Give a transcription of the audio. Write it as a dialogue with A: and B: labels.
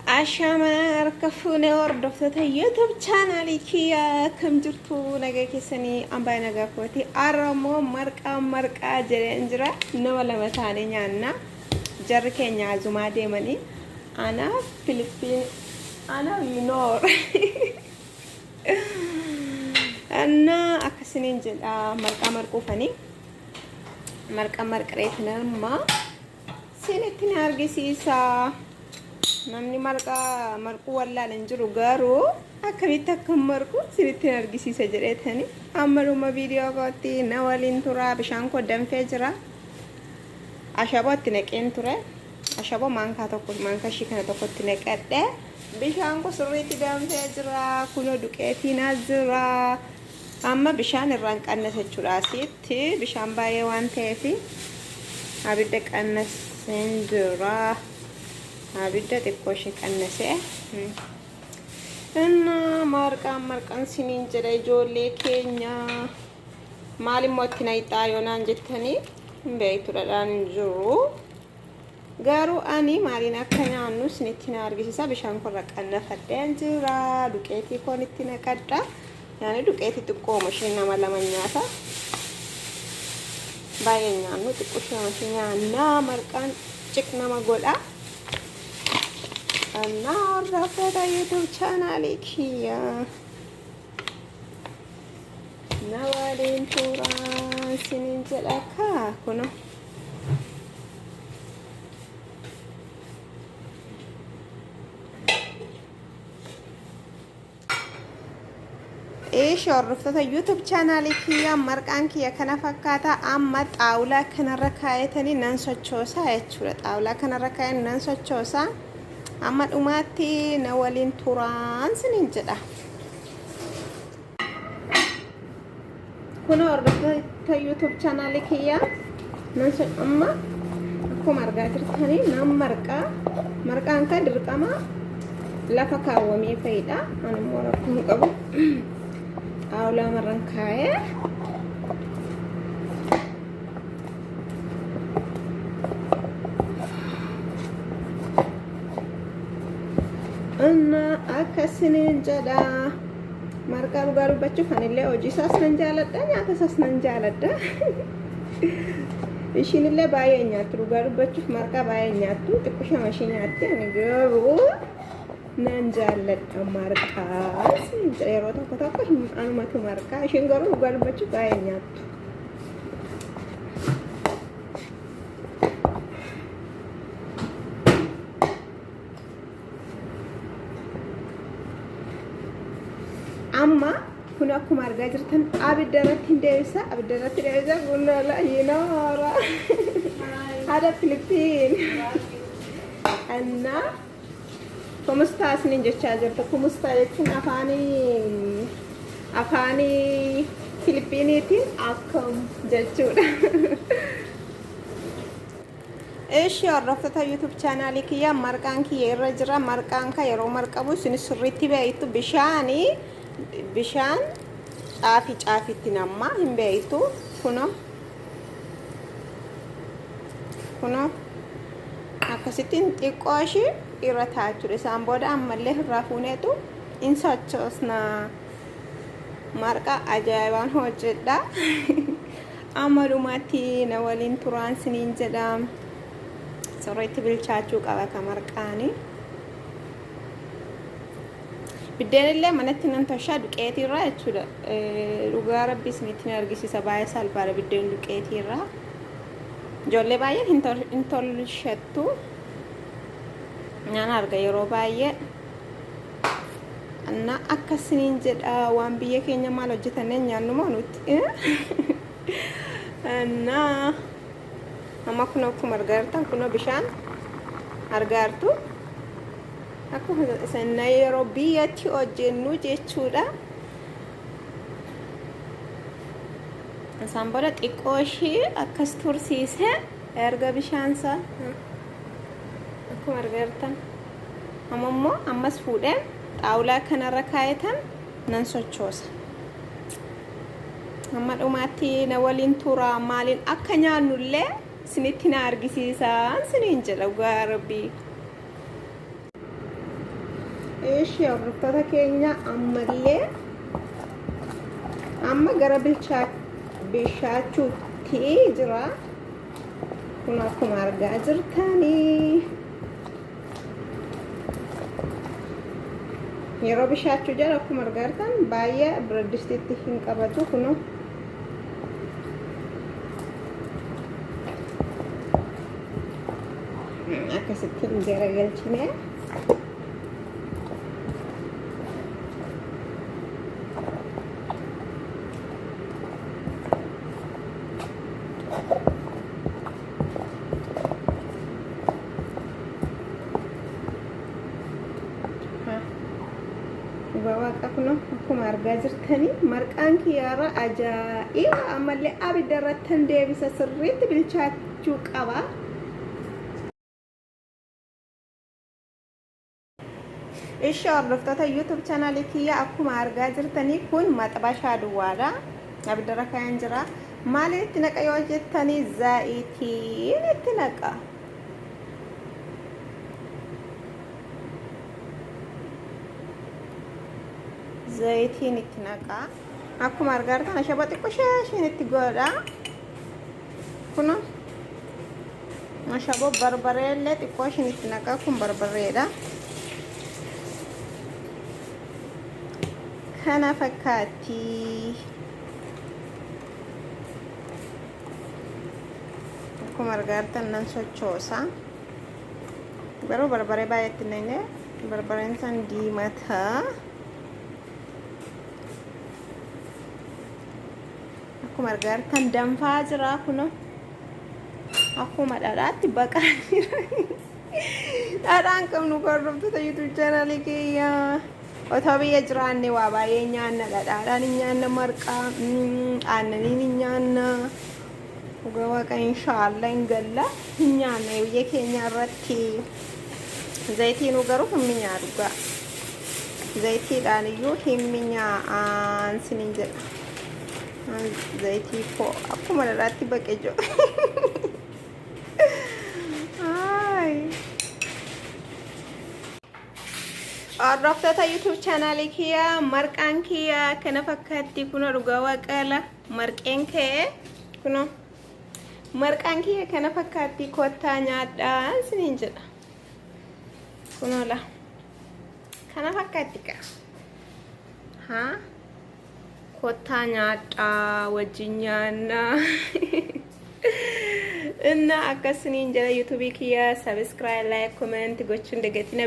A: Ashaamar kafuune hordoftoota YouTube chaanaalii kiyya kam jirtu nagaa keessanii ambaa nagaa kooti aramoo marqaa jedheen jira nama lama taane nyaanna jarri keenya azumaa deemanii ana Philippine ana yinoor anna akkasiniin jedha marquufanii marqareetinamma sinitti argisiisa namni marquu wallaalan jiru garuu akkamitti akka marqu sinitti argisiisa jedheetani ammaluma viidiyoo kootti na waliin tura bishaan koo danfee jira ashabootti naqeen ture ashaboo maankaa ishii kana tokkotti naqadhe bishaan koo sirriitti danfee jira kunoo duqeetiin jira amma bishaan irraan qannasa jechuudha asitti bishaan baay'ee waan ta'eef abidda qannaseen jira abidda xiqqoo ishee qannasee inna marqaan siniin jedha ijoollee keenya maalimmoo itti nayixaa yoonaan jettanii hin beektuudhaan jiru garuu ani maaliin akka nyaannu sinitti na argisiisa bishaan kun qannafadheen jira duqeetii koon itti naqadha yaani duqeetii xiqqooma ishee nama lama nyaata baay'ee nyaannu xiqqoo ishee nyaanna marqaan ciq nama godha እና ወራፈታ ዩቲዩብ ቻናሌ ኪያ ናዋሌን ቱራ ሲኒን ጀላካ ኩኖ ايش ወራፈታ ዩቲዩብ ቻናሌ ኪያ marqaan kiya kana fakkaata amma xaawulaa kanarra kaayatanii nan sochoosa jechuudha xaawulaa kanarra kaayan nan sochoosa amma dhumaatti na waliin turaan siniin jedha kuna hordoftoota YouTube channel kiyya nan amma akkuma argaa jirtanii nan marqaan kan dirqama lafa kaawwamee fayyada anammoo rakkoo qabu xaawulaa marran kaayee Anna akkasiniin jedha marqaa dhugaa dubbachuuf anillee hojii isaas nan jaaladha nyaata isaas nan jaaladha ishiinillee baay'ee nyaattu dhugaa dubbachuuf marqaa baay'ee nyaattu xiqqoo ishee nyaatti ani garuu nan jaaladha marqaa yeroo tokko anumatu marqaa ishiin garuu dhugaa dubbachuuf baay'ee nyaattu amma kun akkuma argaa jirtan abidda irratti deebisa gunnala yinoora hada Philippine anna kumustaa sinin jechaa jirta kumustaa jechuun afaanii Philippiniitiin akkam jechuudha eeshi hordoftoota YouTube channel kiyya marqaan kiyya irra jira marqaan ka yeroo marqabu sin sirriitti beektu bishaan caafitti namma hin beektu kuno akkasittiin xiqqoo ishii irra taa'achuudha isaan booda ammallee irraa fuuneetu in sochoosna marqa ajaa'ibaan hojjedha amma dhumaatti na waliin turaan siniin jedha sirriitti bilchaachuu qaba ka marqaanii biddeenillee manatti nan toshaa duqeetiirraa jechuudha dhugaa rabbii isinitti argisiisa baay'ee salphaadha biddeen duqeetiirraa ijoollee baay'een hin tolshattu naan arga yeroo baay'ee anna akkasiniin jedha waan biyya keenya maal hojjetannee nyaannu moo nuti anna amma kun akkuma argaartan kunoo bishaan argaartu akkuma sanna yeroo biyyatti hojjennu jechuudha isaan booda xiqqoo ishii akkas tursiisee erga bishaansaa akkuma argartan ammoo ammas fuudheen xaawulaa kanarra kaayatan nan sochoosa amma dhumaatti na waliin tura maaliin akka nyaannullee sinitti na argisiisan sinin jedha gaa rabbii ايش يا رفقة كينيا أمالي أما قرا بشاتشو تيجرا كنا كمار قاجر تاني يرو بشاتشو جرا كمار قارتان بايا بردستي تهين قبطو كنو akkasittiin garagalchine waaqa kuno akkuma argaa jirtanii marqaan kiyyaara ajaa'iba ammallee abidda irratti deebisa sirriitti bilchaachuu qaba. Ishi hordoftoota YouTube channel kiyya akkuma argaa jirtanii kun maxabashaa duwwaadha. Abidda irra kaa'een jira. Maaliin itti naqa yoo jettanii zaayitiin itti naqa. Zaayitiin itti naqa. Akkuma argaa jirtan ashaba xiqqoo shaashiin itti godha. Kun ashaba barbareellee xiqqoo ishiin itti naqa. Kun barbareedha. Kana fakkaatti akkuma argaa jirtan nan sochoosa garuu barbaree baay'eetti nenne barbareen san diimataa akkuma argaa jirtan danfaa jira kuno akkuma dhadhaatti baqaa jira dhadhaan qabnu hordoftoota YouTube channel kiyya Otabiya jiraanne waa baay'ee nyaanna dhadhaadhaan nyaanna marqaa aannaniin nyaanna dhugaa waaqa inshaallah hin galla nyaanna biyya keenya irratti zayitiin garuu hin nyaadhu zayitiidhaan iyyuu hin nyaa'an sinin jedha zayitii koo akkuma dhadhaatti baqee jiru. Hordoftoota YouTube channel kiyya marqaan kiyya kana fakkaatti kuno dhugaa waaqala marqeen kee kuno marqaan kiyya kana fakkaatti kottaa nyaadhaan sinin jedha kuno la kana fakkaatti ka ha kottaa nyaadhaa wajjin nyaanna እና akkasiniin jala YouTube kiyya subscribe like comment gochuun dagatina